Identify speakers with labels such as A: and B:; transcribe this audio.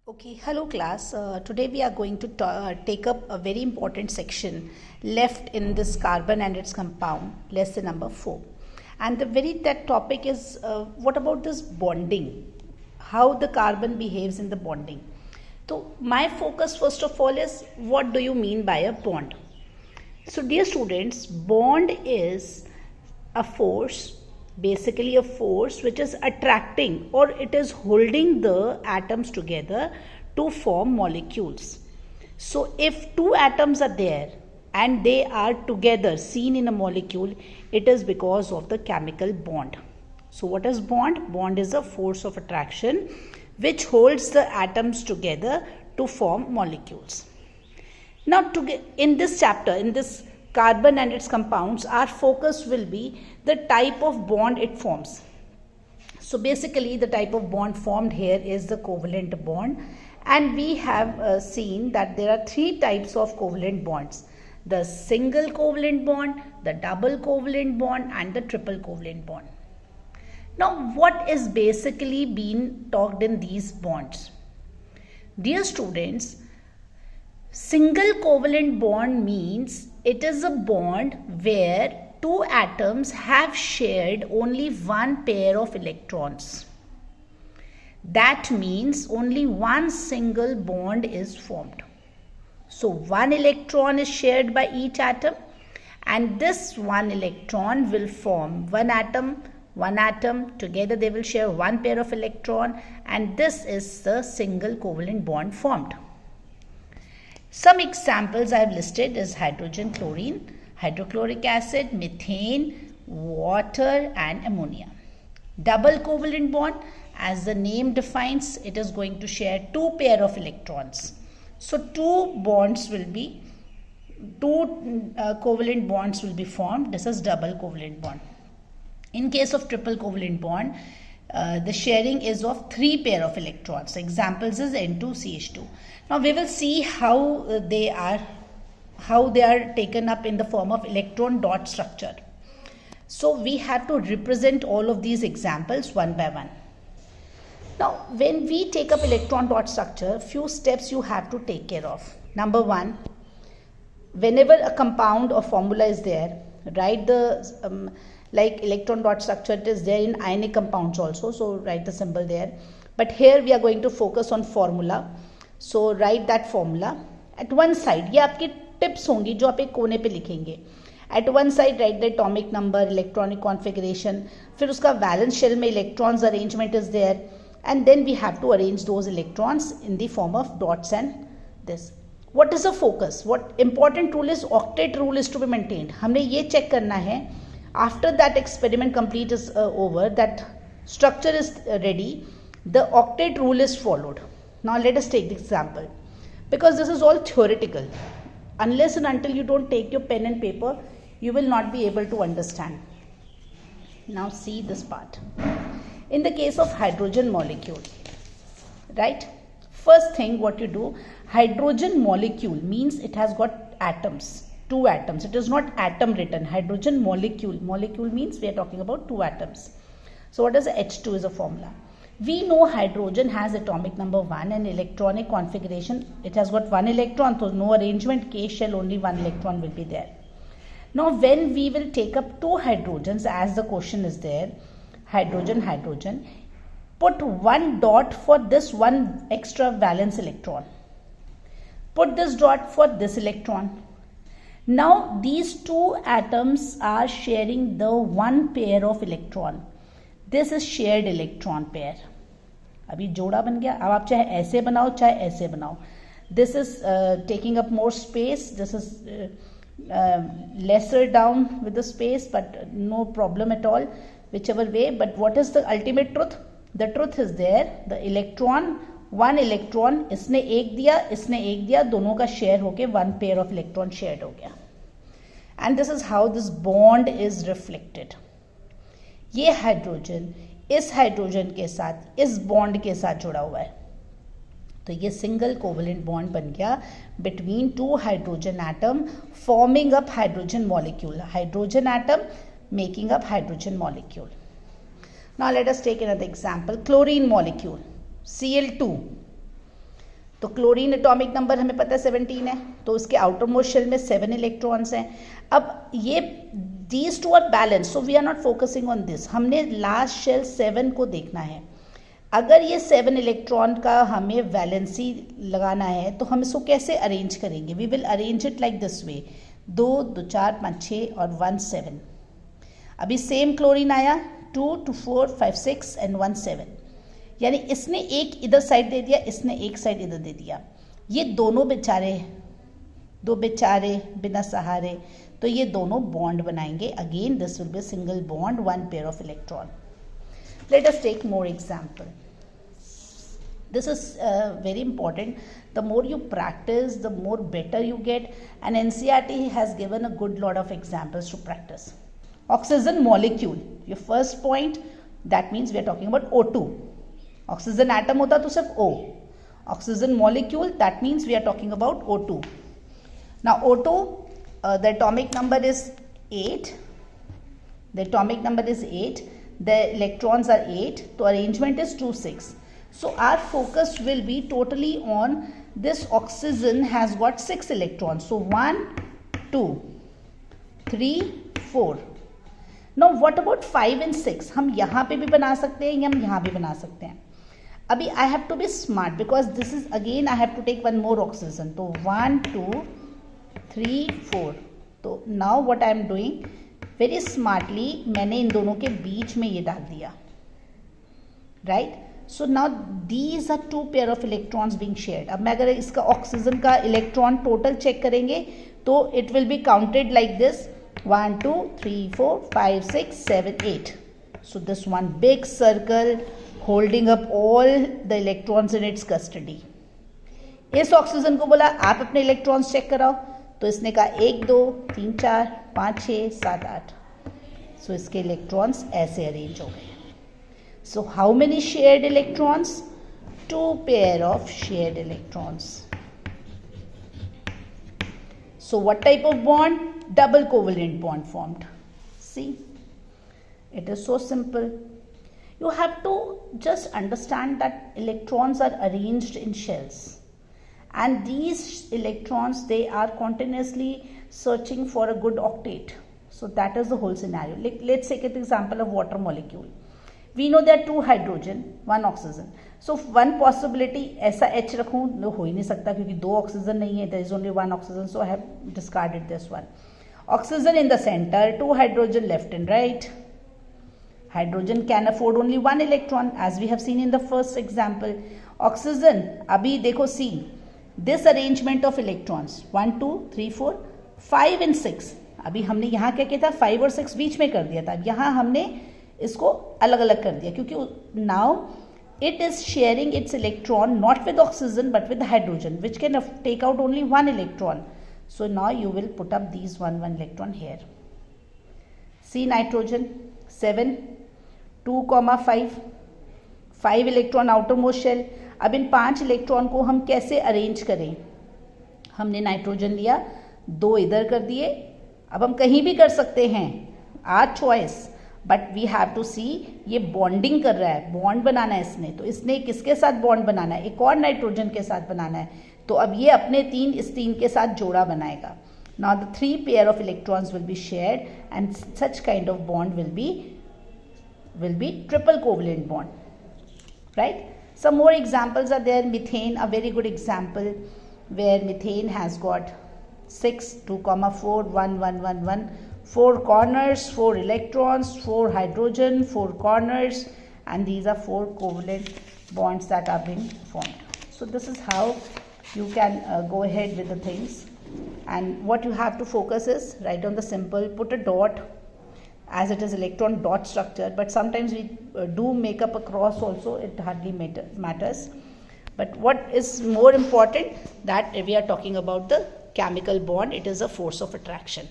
A: Okay, hello class. Today we are going to take up a very important section left in this carbon and its compound, lesson number 4. And the very that topic is what about this bonding? How the carbon behaves in the bonding. So my focus first of all is what do you mean by a bond? So dear students, bond is a force, basically a force which is attracting or it is holding the atoms together to form molecules. So if two atoms are there and they are together seen in a molecule, it is because of the chemical bond. So what is bond? Bond is a force of attraction which holds the atoms together to form molecules. Now in this chapter, in this carbon and its compounds, our focus will be the type of bond it forms. So basically the type of bond formed here is the covalent bond, and we have seen that there are three types of covalent bonds: the single covalent bond, the double covalent bond, and the triple covalent bond. Now what is basically being talked in these bonds? Dear students, single covalent bond means it is a bond where two atoms have shared only one pair of electrons. That means only one single bond is formed. So one electron is shared by each atom, and this one electron will form one atom, together they will share one pair of electron, and this is the single covalent bond formed. Some examples I have listed is hydrogen, chlorine, hydrochloric acid, methane, water and ammonia. Double covalent bond, as the name defines, it is going to share two pair of electrons. So two covalent bonds will be formed. This is double covalent bond. In case of triple covalent bond, the sharing is of three pair of electrons. Examples is N2CH2. Now we will see how they are taken up in the form of electron dot structure. So we have to represent all of these examples one by one. Now when we take up electron dot structure, few steps you have to take care of. Number one, whenever a compound or formula is there, write the like electron dot structure, it is there in ionic compounds also, so write the symbol there. But here we are going to focus on formula, so write that formula at one side. ये आपकी tips होंगी जो आप एक कोने पे लिखेंगे. At one side write the atomic number, electronic configuration, फिर उसका valence shell में electrons arrangement is there, and then we have to arrange those electrons in the form of dots and this. What is the focus? What important rule is octet rule is to be maintained. हमने ये check करना है. After that experiment complete is over, that structure is ready, the octet rule is followed. Now let us take the example, because this is all theoretical. Unless and until you don't take your pen and paper, you will not be able to understand. Now see this part. In the case of hydrogen molecule, right? First thing what you do, hydrogen molecule means it has got atoms. Two atoms. It is not atom written. Hydrogen molecule. Molecule means we are talking about two atoms. So what is H2 is a formula. We know hydrogen has atomic number 1 and electronic configuration. It has got one electron, so no arrangement, K shell, only one electron will be there. Now when we will take up two hydrogens, as the question is there, hydrogen, hydrogen, put one dot for this one extra valence electron. Put this dot for this electron. Now these two atoms are sharing the one pair of electron. This is shared electron pair. अभी जोड़ा बन गया. अब आप चाहे ऐसे बनाओ चाहे ऐसे बनाओ. This is taking up more space. This is lesser down with the space, but no problem at all, whichever way. But what is the ultimate truth? The truth is there. The electron, one electron, इसने एक दिया, दोनों का share होके one pair of electron shared हो गया. And this is how this bond is reflected. ये hydrogen इस हाइड्रोजन के साथ इस बॉन्ड के साथ जुड़ा हुआ है, तो ये सिंगल कोवलेंट बॉन्ड बन गया between two hydrogen atom, forming up hydrogen molecule. Hydrogen atom making up hydrogen molecule. Now let us take another example. Chlorine molecule, Cl2. तो क्लोरीन एटॉमिक नंबर हमें पता है 17 है, तो इसके आउटर मोस्ट शेल में 7 इलेक्ट्रॉन्स हैं. अब ये these two are balance, so we are not focusing on this. हमने लास्ट शेल 7 को देखना है. अगर ये 7 इलेक्ट्रॉन का हमें वैलेंसी लगाना है तो हम इसको कैसे अरेंज करेंगे? We will arrange it like this way, 2 2 4 5 6 और 1 7. अभी सेम क्लोरीन आया, 2 2 4 5 6 एंड 1 7. यानी इसने एक इधर साइड दे दिया, इसने एक साइड इधर दे दिया. ये दोनों बेचारे, दो बेचारे बिना सहारे, तो ये दोनों बॉन्ड बनाएंगे. Again this will be single bond, 1 pair of electron. Let us take more example. This is very important. The more you practice, the more better you get. And NCERT has given a good lot of examples to practice. Oxygen molecule. Your first point, that means we are talking about O2. Oxygen atom होता तो सिर्फ O. Oxygen molecule, that means we are talking about O2. Now O2, the atomic number is 8. The atomic number is 8. The electrons are 8, so arrangement is 2 6. So our focus will be totally on this oxygen has got 6 electrons. So 1 2 3 4. Now what about 5 and 6? हम यहाँ पे भी बना सकते हैं या हम यहाँ भी बना सकते हैं. अभी I have to be smart because this is again I have to take one more oxygen. तो 1 2 3 4. तो now what I am doing, very smartly मैंने इन दोनों के बीच में ये डाल दिया. Right, so now these are 2 pair of electrons being shared. अब मैं अगर इसका ऑक्सीजन का इलेक्ट्रॉन टोटल चेक करेंगे तो it will be counted like this, 1 2 3 4 5 6 7 8. So this one big circle holding up all the electrons in its custody. इस oxygen को बोला आप अपने इलेक्ट्रॉन्स चेक कराओ, तो इसने कहा 1 2 3 4 5 6 7 8. सो इसके इलेक्ट्रॉन्स ऐसे अरेंज हो गए. So how many shared electrons? 2 pair of shared electrons. So what type of bond? Double covalent bond formed. See, it is so simple. You have to just understand that electrons are arranged in shells. And these electrons, they are continuously searching for a good octet. So that is the whole scenario. Let's take an example of water molecule. We know there are 2 hydrogen, 1 oxygen. So one possibility, ऐसा H रखूँ तो हो ही नहीं सकता क्योंकि 2 oxygen नहीं है. There is only 1 oxygen, so I have discarded this one. Oxygen in the center, 2 hydrogen left and right. Hydrogen can afford only 1 electron, as we have seen in the first example. Oxygen, अभी देखो C. This arrangement of electrons 1 2 3 4 5 and 6. अभी हमने यहाँ क्या किया था, 5 और 6 बीच में कर दिया था. यहाँ हमने इसको अलग अलग कर दिया क्योंकि now it is sharing its electron not with oxygen but with hydrogen, which can take out only 1 electron. So now you will put up these 1 electron here. See nitrogen 7 2,5 5 electron outermost shell. अब इन 5 electron को हम कैसे arrange करें? हमने nitrogen लिया, 2 इधर कर दिए. अब हम कहीं भी कर सकते हैं, our choice, but we have to see ये बॉन्डिंग कर रहा है, बॉन्ड बनाना है इसने. तो इसने किसके साथ बॉन्ड बनाना है? एक और नाइट्रोजन के साथ बनाना है. तो अब ये अपने 3 इस 3 के साथ जोड़ा बनाएगा. Now the 3 pair of electrons will be shared and such kind of bond will be triple covalent bond. Right? Some more examples are there. Methane, a very good example where methane has got 6 2,4 1 1 1 1 4 corners, 4 electrons, 4 hydrogen, 4 corners, and these are 4 covalent bonds that are being formed. So this is how you can go ahead with the things. And what you have to focus is, write down the symbol, put a dot, as it is electron dot structure, but sometimes we do make up a cross also, it hardly matters. But what is more important, that we are talking about the chemical bond, it is a force of attraction.